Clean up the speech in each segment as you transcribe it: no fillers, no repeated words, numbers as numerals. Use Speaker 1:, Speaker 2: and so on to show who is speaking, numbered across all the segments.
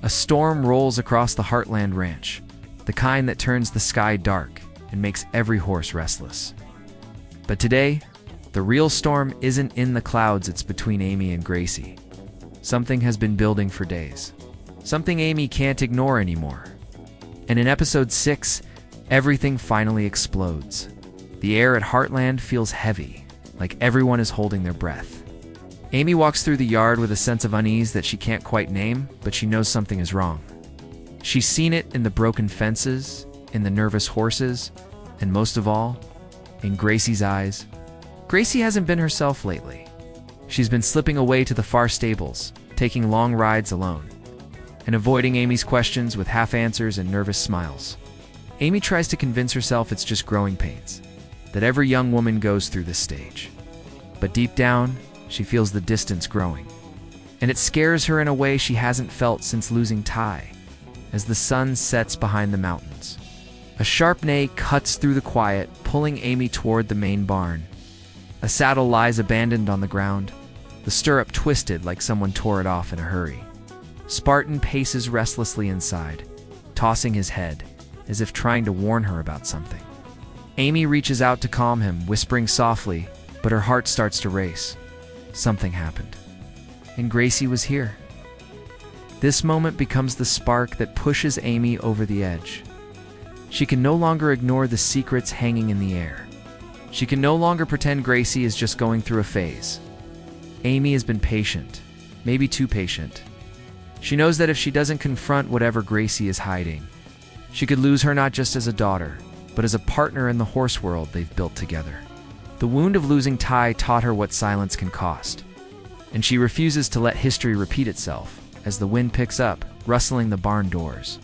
Speaker 1: A storm rolls across the Heartland ranch, the kind that turns the sky dark and makes every horse restless. But today, the real storm isn't in the clouds, it's between Amy and Gracie. Something has been building for days. Something Amy can't ignore anymore. And in episode 6, everything finally explodes. The air at Heartland feels heavy, like everyone is holding their breath. Amy walks through the yard with a sense of unease that she can't quite name, but she knows something is wrong. She's seen it in the broken fences, in the nervous horses, and most of all, in Gracie's eyes. Gracie hasn't been herself lately. She's been slipping away to the far stables, taking long rides alone, and avoiding Amy's questions with half answers and nervous smiles. Amy tries to convince herself it's just growing pains, that every young woman goes through this stage. But deep down, she feels the distance growing, and it scares her in a way she hasn't felt since losing Ty, as the sun sets behind the mountains. A sharp neigh cuts through the quiet, pulling Amy toward the main barn. A saddle lies abandoned on the ground, the stirrup twisted like someone tore it off in a hurry. Spartan paces restlessly inside, tossing his head, as if trying to warn her about something. Amy reaches out to calm him, whispering softly, but her heart starts to race. Something happened, and Gracie was here. This moment becomes the spark that pushes Amy over the edge. She can no longer ignore the secrets hanging in the air. She can no longer pretend Gracie is just going through a phase. Amy has been patient, maybe too patient. She knows that if she doesn't confront whatever Gracie is hiding, she could lose her not just as a daughter, but as a partner in the horse world they've built together. The wound of losing Ty taught her what silence can cost, and she refuses to let history repeat itself as the wind picks up, rustling the barn doors.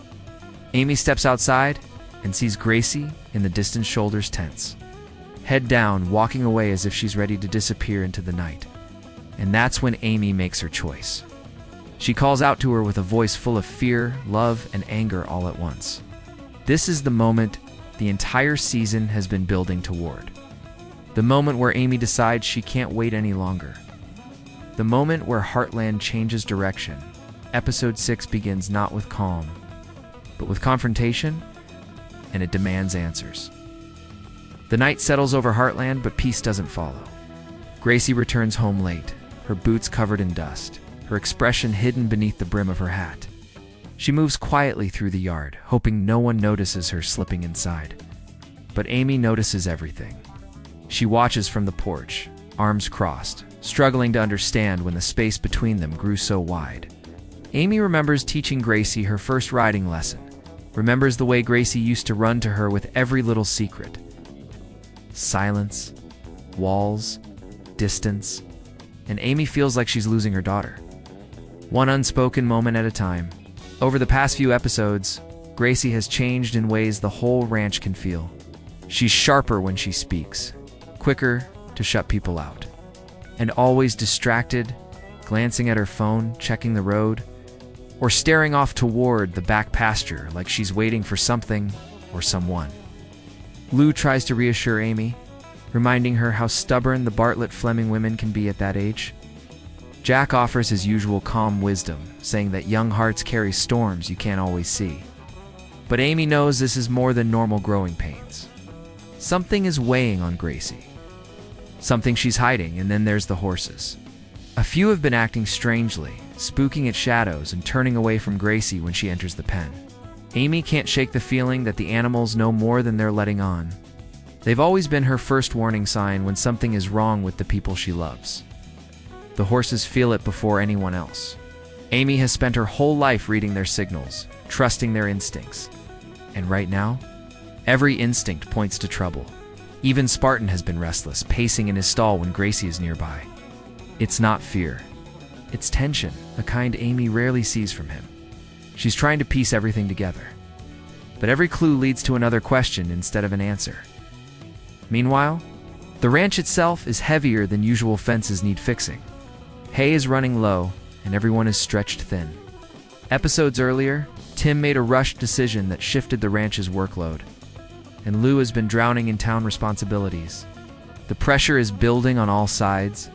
Speaker 1: Amy steps outside and sees Gracie in the distant shoulders tense, head down, walking away as if she's ready to disappear into the night. And that's when Amy makes her choice. She calls out to her with a voice full of fear, love, and anger all at once. This is the moment the entire season has been building toward. The moment where Amy decides she can't wait any longer. The moment where Heartland changes direction. Episode 6 begins not with calm, but with confrontation, and it demands answers. The night settles over Heartland, but peace doesn't follow. Gracie returns home late, her boots covered in dust, her expression hidden beneath the brim of her hat. She moves quietly through the yard, hoping no one notices her slipping inside. But Amy notices everything. She watches from the porch, arms crossed, struggling to understand when the space between them grew so wide. Amy remembers teaching Gracie her first riding lesson, remembers the way Gracie used to run to her with every little secret. Silence, walls, distance, and Amy feels like she's losing her daughter. One unspoken moment at a time. Over the past few episodes, Gracie has changed in ways the whole ranch can feel. She's sharper when she speaks, quicker to shut people out, and always distracted, glancing at her phone, checking the road, or staring off toward the back pasture like she's waiting for something or someone. Lou tries to reassure Amy, reminding her how stubborn the Bartlett Fleming women can be at that age. Jack offers his usual calm wisdom, saying that young hearts carry storms you can't always see. But Amy knows this is more than normal growing pains. Something is weighing on Gracie. Something she's hiding, and then there's the horses. A few have been acting strangely, spooking at shadows and turning away from Gracie when she enters the pen. Amy can't shake the feeling that the animals know more than they're letting on. They've always been her first warning sign when something is wrong with the people she loves. The horses feel it before anyone else. Amy has spent her whole life reading their signals, trusting their instincts. And right now, every instinct points to trouble. Even Spartan has been restless, pacing in his stall when Gracie is nearby. It's not fear. It's tension, a kind Amy rarely sees from him. She's trying to piece everything together. But every clue leads to another question instead of an answer. Meanwhile, the ranch itself is heavier than usual fences need fixing. Hay is running low, and everyone is stretched thin. Episodes earlier, Tim made a rushed decision that shifted the ranch's workload, and Lou has been drowning in town responsibilities. The pressure is building on all sides,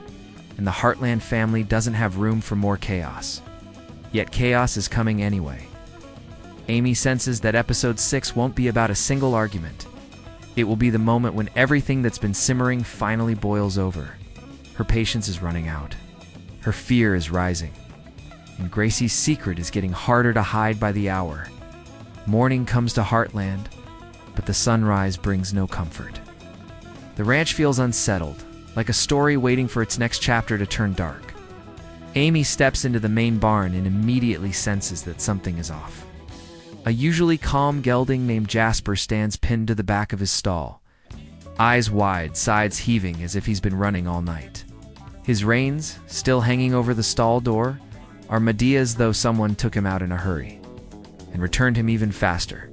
Speaker 1: and the Heartland family doesn't have room for more chaos. Yet chaos is coming anyway. Amy senses that episode 6 won't be about a single argument. It will be the moment when everything that's been simmering finally boils over. Her patience is running out. Her fear is rising. And Gracie's secret is getting harder to hide by the hour. Morning comes to Heartland, but the sunrise brings no comfort. The ranch feels unsettled, like a story waiting for its next chapter to turn dark. Amy steps into the main barn and immediately senses that something is off. A usually calm gelding named Jasper stands pinned to the back of his stall, eyes wide, sides heaving as if he's been running all night. His reins, still hanging over the stall door, are muddy as though someone took him out in a hurry and returned him even faster.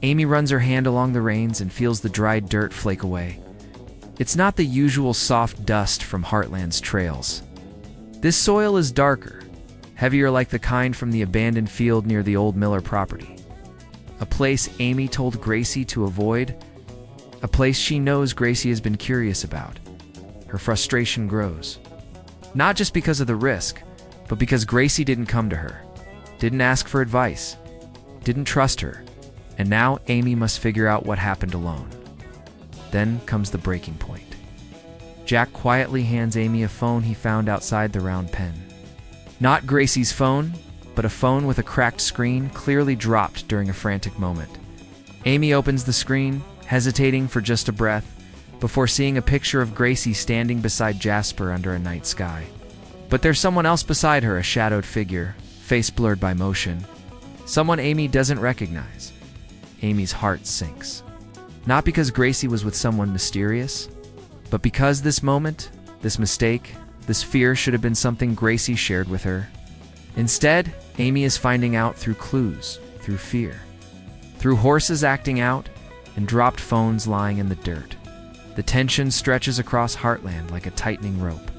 Speaker 1: Amy runs her hand along the reins and feels the dried dirt flake away. It's not the usual soft dust from Heartland's trails. This soil is darker, heavier, like the kind from the abandoned field near the old Miller property. A place Amy told Gracie to avoid, a place she knows Gracie has been curious about. Her frustration grows. Not just because of the risk, but because Gracie didn't come to her, didn't ask for advice, didn't trust her, and now Amy must figure out what happened alone. Then comes the breaking point. Jack quietly hands Amy a phone he found outside the round pen. Not Gracie's phone, but a phone with a cracked screen, clearly dropped during a frantic moment. Amy opens the screen, hesitating for just a breath, before seeing a picture of Gracie standing beside Jasper under a night sky. But there's someone else beside her, a shadowed figure, face blurred by motion. Someone Amy doesn't recognize. Amy's heart sinks. Not because Gracie was with someone mysterious, but because this moment, this mistake, this fear should have been something Gracie shared with her. Instead, Amy is finding out through clues, through fear, through horses acting out and dropped phones lying in the dirt. The tension stretches across Heartland like a tightening rope.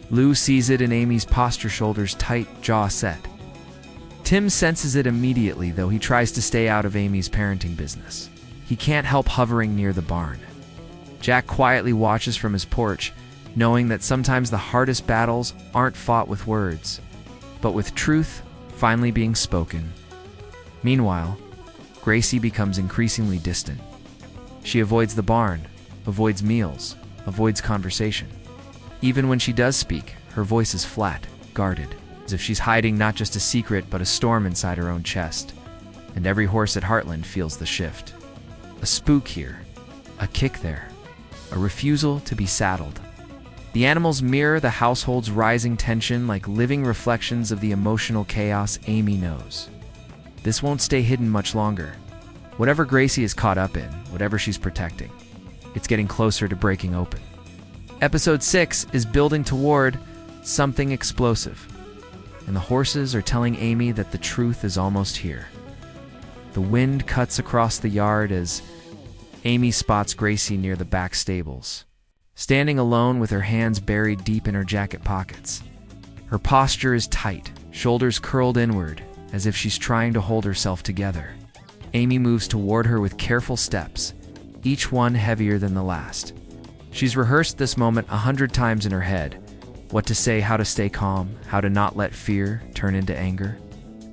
Speaker 1: Lou sees it in Amy's posture, shoulders tight, jaw set. Tim senses it immediately, though he tries to stay out of Amy's parenting business. He can't help hovering near the barn. Jack quietly watches from his porch, knowing that sometimes the hardest battles aren't fought with words, but with truth finally being spoken. Meanwhile, Gracie becomes increasingly distant. She avoids the barn, avoids meals, avoids conversation. Even when she does speak, her voice is flat, guarded, as if she's hiding not just a secret but a storm inside her own chest. And every horse at Heartland feels the shift. A spook here, a kick there, a refusal to be saddled. The animals mirror the household's rising tension like living reflections of the emotional chaos Amy knows. This won't stay hidden much longer. Whatever Gracie is caught up in, whatever she's protecting, it's getting closer to breaking open. Episode 6 is building toward something explosive, and the horses are telling Amy that the truth is almost here. The wind cuts across the yard as Amy spots Gracie near the back stables, standing alone with her hands buried deep in her jacket pockets. Her posture is tight, shoulders curled inward, as if she's trying to hold herself together. Amy moves toward her with careful steps, each one heavier than the last. She's rehearsed this moment 100 times in her head, what to say, how to stay calm, how to not let fear turn into anger.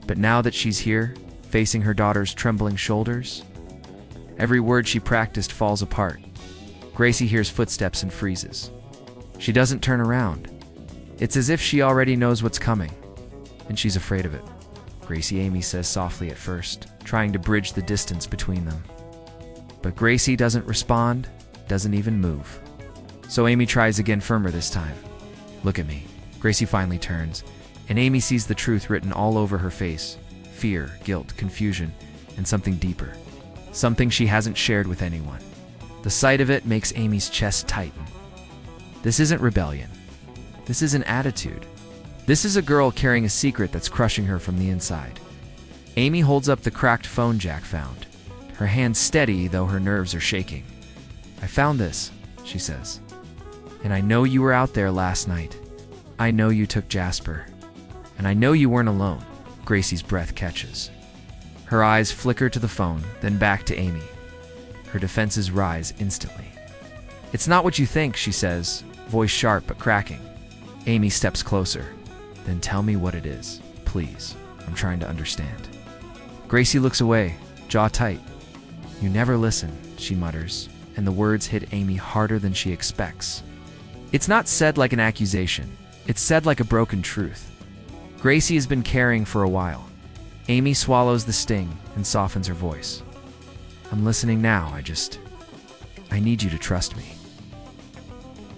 Speaker 1: But now that she's here, facing her daughter's trembling shoulders, every word she practiced falls apart. Gracie hears footsteps and freezes. She doesn't turn around. It's as if she already knows what's coming, and she's afraid of it. Gracie, Amy says softly at first, trying to bridge the distance between them. But Gracie doesn't respond, doesn't even move. So Amy tries again, firmer this time. Look at me. Gracie finally turns, and Amy sees the truth written all over her face. Fear, guilt, confusion, and something deeper. Something she hasn't shared with anyone. The sight of it makes Amy's chest tighten. This isn't rebellion. This is an attitude. This is a girl carrying a secret that's crushing her from the inside. Amy holds up the cracked phone Jack found, her hand steady though her nerves are shaking. I found this, she says. And I know you were out there last night. I know you took Jasper. And I know you weren't alone. Gracie's breath catches. Her eyes flicker to the phone, then back to Amy. Her defenses rise instantly. It's not what you think, she says, voice sharp but cracking. Amy steps closer. Then tell me what it is, please. please. I'm trying to understand. Gracie looks away, jaw tight. You never listen, she mutters, and the words hit Amy harder than she expects. It's not said like an accusation. It's said like a broken truth. Gracie has been caring for a while. Amy swallows the sting and softens her voice. I'm listening now. I need you to trust me.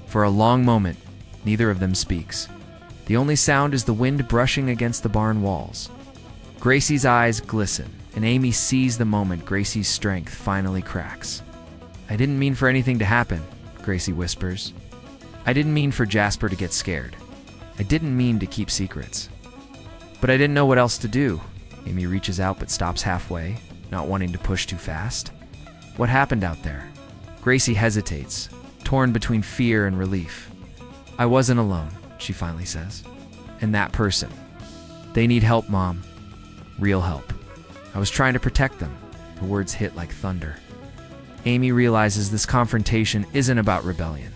Speaker 1: For a long moment, neither of them speaks. The only sound is the wind brushing against the barn walls. Gracie's eyes glisten, and Amy sees the moment Gracie's strength finally cracks. I didn't mean for anything to happen, Gracie whispers. I didn't mean for Jasper to get scared. I didn't mean to keep secrets. But I didn't know what else to do. Amy reaches out but stops halfway, not wanting to push too fast. What happened out there? Gracie hesitates, torn between fear and relief. I wasn't alone, she finally says. And that person. They need help, Mom. Real help. I was trying to protect them. The words hit like thunder. Amy realizes this confrontation isn't about rebellion.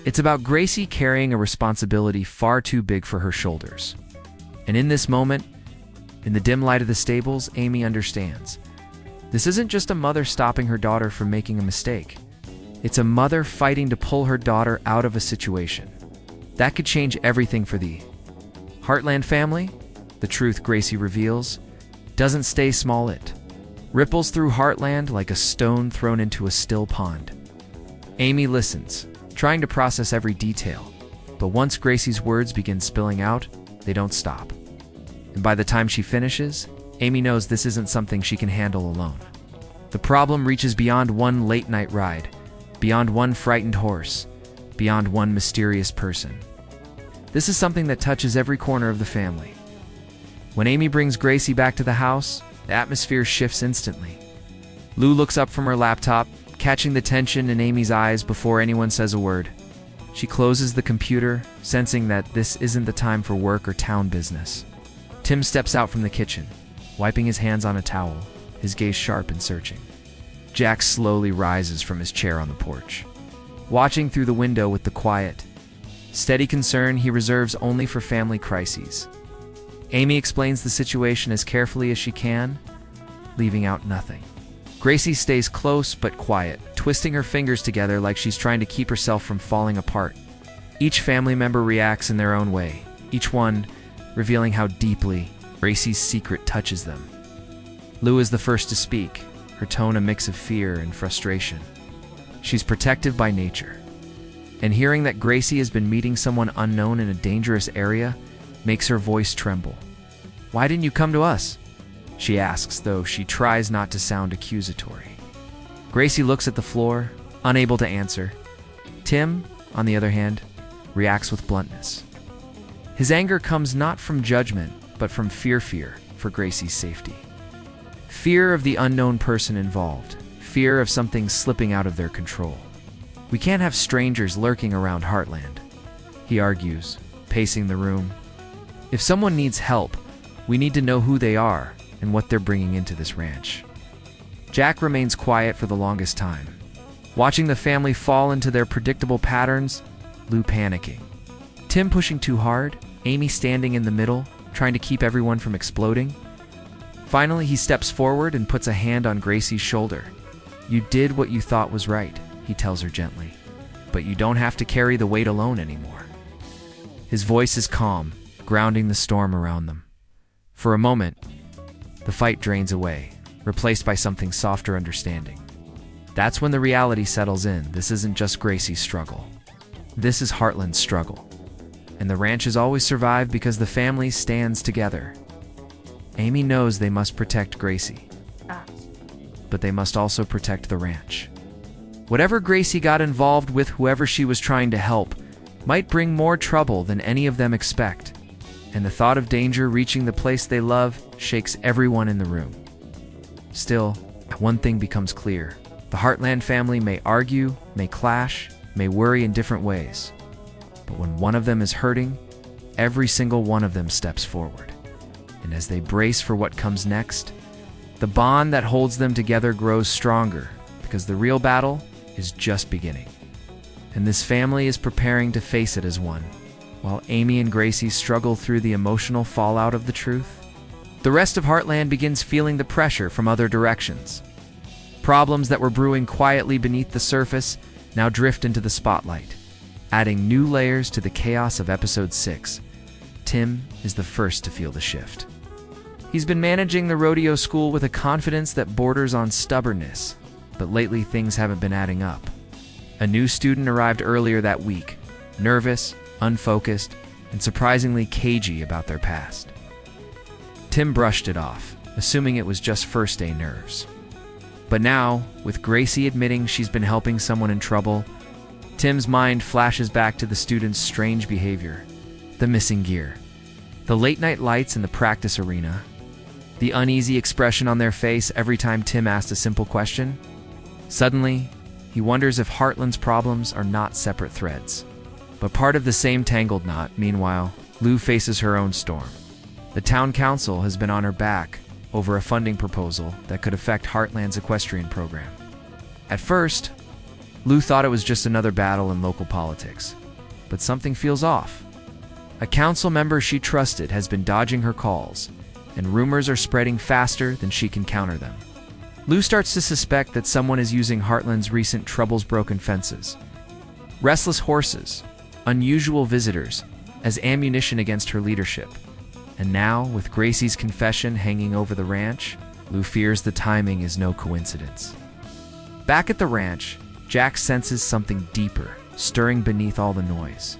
Speaker 1: It's about Gracie carrying a responsibility far too big for her shoulders. And in this moment, in the dim light of the stables, Amy understands. This isn't just a mother stopping her daughter from making a mistake. It's a mother fighting to pull her daughter out of a situation. That could change everything for the Heartland family. The truth Gracie reveals doesn't stay small. It ripples through Heartland like a stone thrown into a still pond. Amy listens, trying to process every detail. But once Gracie's words begin spilling out, they don't stop. And by the time she finishes, Amy knows this isn't something she can handle alone. The problem reaches beyond one late-night ride, beyond one frightened horse, beyond one mysterious person. This is something that touches every corner of the family. When Amy brings Gracie back to the house, the atmosphere shifts instantly. Lou looks up from her laptop, catching the tension in Amy's eyes before anyone says a word. She closes the computer, sensing that this isn't the time for work or town business. Tim steps out from the kitchen, wiping his hands on a towel, his gaze sharp and searching. Jack slowly rises from his chair on the porch, watching through the window with the quiet, steady concern he reserves only for family crises. Amy explains the situation as carefully as she can, leaving out nothing. Gracie stays close but quiet, twisting her fingers together like she's trying to keep herself from falling apart. Each family member reacts in their own way, each one revealing how deeply Gracie's secret touches them. Lou is the first to speak, her tone a mix of fear and frustration. She's protective by nature, and hearing that Gracie has been meeting someone unknown in a dangerous area makes her voice tremble. "Why didn't you come to us?" she asks, though she tries not to sound accusatory. Gracie looks at the floor, unable to answer. Tim, on the other hand, reacts with bluntness. His anger comes not from judgment, but from fear for Gracie's safety. Fear of the unknown person involved, fear of something slipping out of their control. "We can't have strangers lurking around Heartland," he argues, pacing the room. "If someone needs help, we need to know who they are and what they're bringing into this ranch." Jack remains quiet for the longest time, watching the family fall into their predictable patterns, Lou panicking. Tim pushing too hard, Amy standing in the middle, trying to keep everyone from exploding. Finally, he steps forward and puts a hand on Gracie's shoulder. "You did what you thought was right," he tells her gently, "but you don't have to carry the weight alone anymore." His voice is calm, grounding the storm around them. For a moment, the fight drains away, replaced by something softer understanding. That's when the reality settles in. This isn't just Gracie's struggle. This is Heartland's struggle. And the ranch has always survived because the family stands together. Amy knows they must protect Gracie, but they must also protect the ranch. Whatever Gracie got involved with, whoever she was trying to help, might bring more trouble than any of them expect. And the thought of danger reaching the place they love shakes everyone in the room. Still, one thing becomes clear. The Heartland family may argue, may clash, may worry in different ways. But when one of them is hurting, every single one of them steps forward. And as they brace for what comes next, the bond that holds them together grows stronger, because the real battle is just beginning. And this family is preparing to face it as one while Amy and Gracie struggle through the emotional fallout of the truth. The rest of Heartland begins feeling the pressure from other directions. Problems that were brewing quietly beneath the surface now drift into the spotlight, adding new layers to the chaos of Episode 6. Tim is the first to feel the shift. He's been managing the rodeo school with a confidence that borders on stubbornness, but lately things haven't been adding up. A new student arrived earlier that week, nervous, unfocused, and surprisingly cagey about their past. Tim brushed it off, assuming it was just first-day nerves. But now, with Gracie admitting she's been helping someone in trouble, Tim's mind flashes back to the student's strange behavior, the missing gear, the late-night lights in the practice arena, the uneasy expression on their face every time Tim asked a simple question. Suddenly, he wonders if Heartland's problems are not separate threads, but part of the same tangled knot. Meanwhile, Lou faces her own storm. The town council has been on her back over a funding proposal that could affect Heartland's equestrian program. At first, Lou thought it was just another battle in local politics, but something feels off. A council member she trusted has been dodging her calls, and rumors are spreading faster than she can counter them. Lou starts to suspect that someone is using Heartland's recent troubles, broken fences, restless horses, unusual visitors, as ammunition against her leadership. And now, with Gracie's confession hanging over the ranch, Lou fears the timing is no coincidence. Back at the ranch, Jack senses something deeper, stirring beneath all the noise.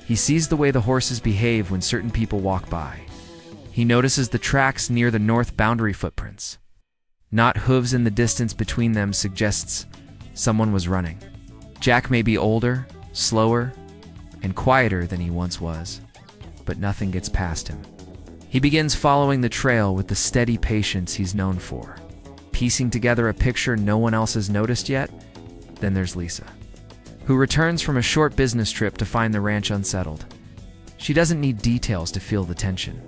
Speaker 1: He sees the way the horses behave when certain people walk by. He notices the tracks near the north boundary footprints. Not hooves in the distance between them suggests someone was running. Jack may be older, slower, and quieter than he once was, but nothing gets past him. He begins following the trail with the steady patience he's known for, piecing together a picture no one else has noticed yet. Then there's Lisa, who returns from a short business trip to find the ranch unsettled. She doesn't need details to feel the tension,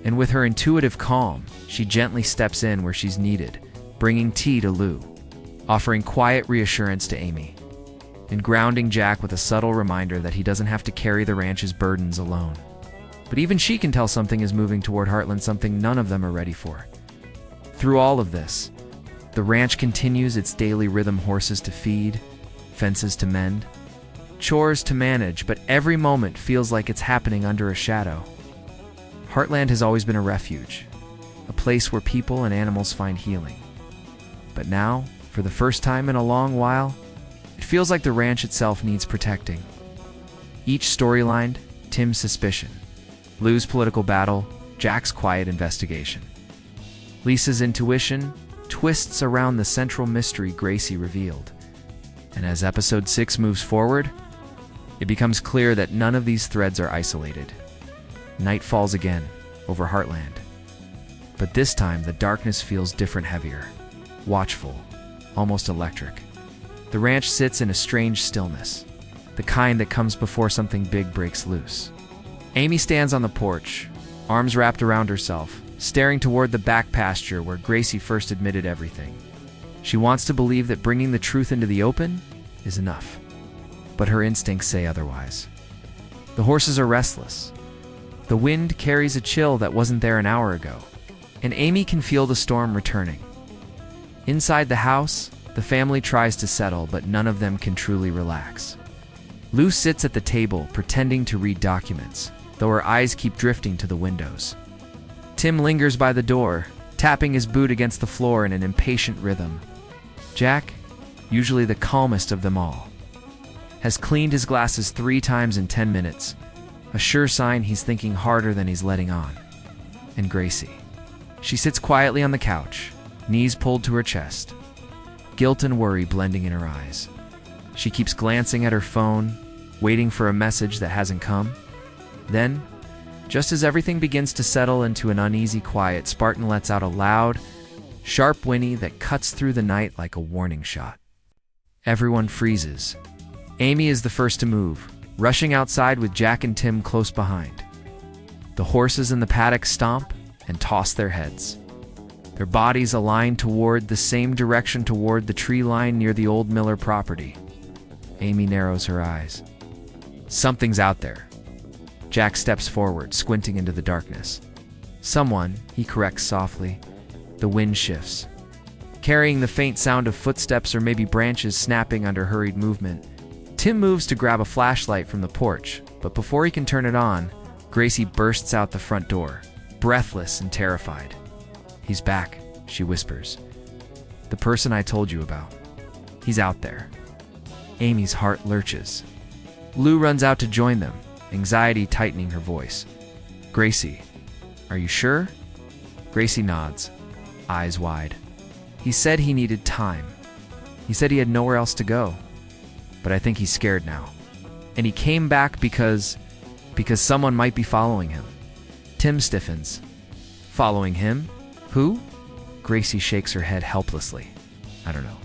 Speaker 1: and with her intuitive calm, she gently steps in where she's needed, bringing tea to Lou, offering quiet reassurance to Amy, and grounding Jack with a subtle reminder that he doesn't have to carry the ranch's burdens alone. But even she can tell something is moving toward Heartland, something none of them are ready for. Through all of this, the ranch continues its daily rhythm: horses to feed, fences to mend, chores to manage, but every moment feels like it's happening under a shadow. Heartland has always been a refuge, a place where people and animals find healing. But now, for the first time in a long while, it feels like the ranch itself needs protecting. Each storyline, Tim's suspicion, Lou's political battle, Jack's quiet investigation, Lisa's intuition, twists around the central mystery Gracie revealed. And as Episode 6 moves forward, it becomes clear that none of these threads are isolated. Night falls again over Heartland. But this time, the darkness feels different, heavier, watchful, almost electric. The ranch sits in a strange stillness, the kind that comes before something big breaks loose. Amy stands on the porch, arms wrapped around herself, staring toward the back pasture where Gracie first admitted everything. She wants to believe that bringing the truth into the open is enough, but her instincts say otherwise. The horses are restless. The wind carries a chill that wasn't there an hour ago, and Amy can feel the storm returning. Inside the house, the family tries to settle, but none of them can truly relax. Lou sits at the table, pretending to read documents, though her eyes keep drifting to the windows. Tim lingers by the door, tapping his boot against the floor in an impatient rhythm. Jack, usually the calmest of them all, has cleaned his glasses 3 times in 10 minutes, a sure sign he's thinking harder than he's letting on. And Gracie. She sits quietly on the couch, knees pulled to her chest, guilt and worry blending in her eyes. She keeps glancing at her phone, waiting for a message that hasn't come. Then, just as everything begins to settle into an uneasy quiet, Spartan lets out a loud, sharp whinny that cuts through the night like a warning shot. Everyone freezes. Amy is the first to move, rushing outside with Jack and Tim close behind. The horses in the paddock stomp and toss their heads, their bodies aligned toward the same direction, toward the tree line near the old Miller property. Amy narrows her eyes. Something's out there. Jack steps forward, squinting into the darkness. Someone, he corrects softly. The wind shifts, carrying the faint sound of footsteps or maybe branches snapping under hurried movement. Tim moves to grab a flashlight from the porch, but before he can turn it on, Gracie bursts out the front door, breathless and terrified. "He's back," she whispers. "The person I told you about. He's out there." Amy's heart lurches. Lou runs out to join them, anxiety tightening her voice. "Gracie, are you sure?" Gracie nods, eyes wide. "He said he needed time. He said he had nowhere else to go. But I think he's scared now. And he came back because someone might be following him." Tim stiffens. "Following him? Who?" Gracie shakes her head helplessly. "I don't know.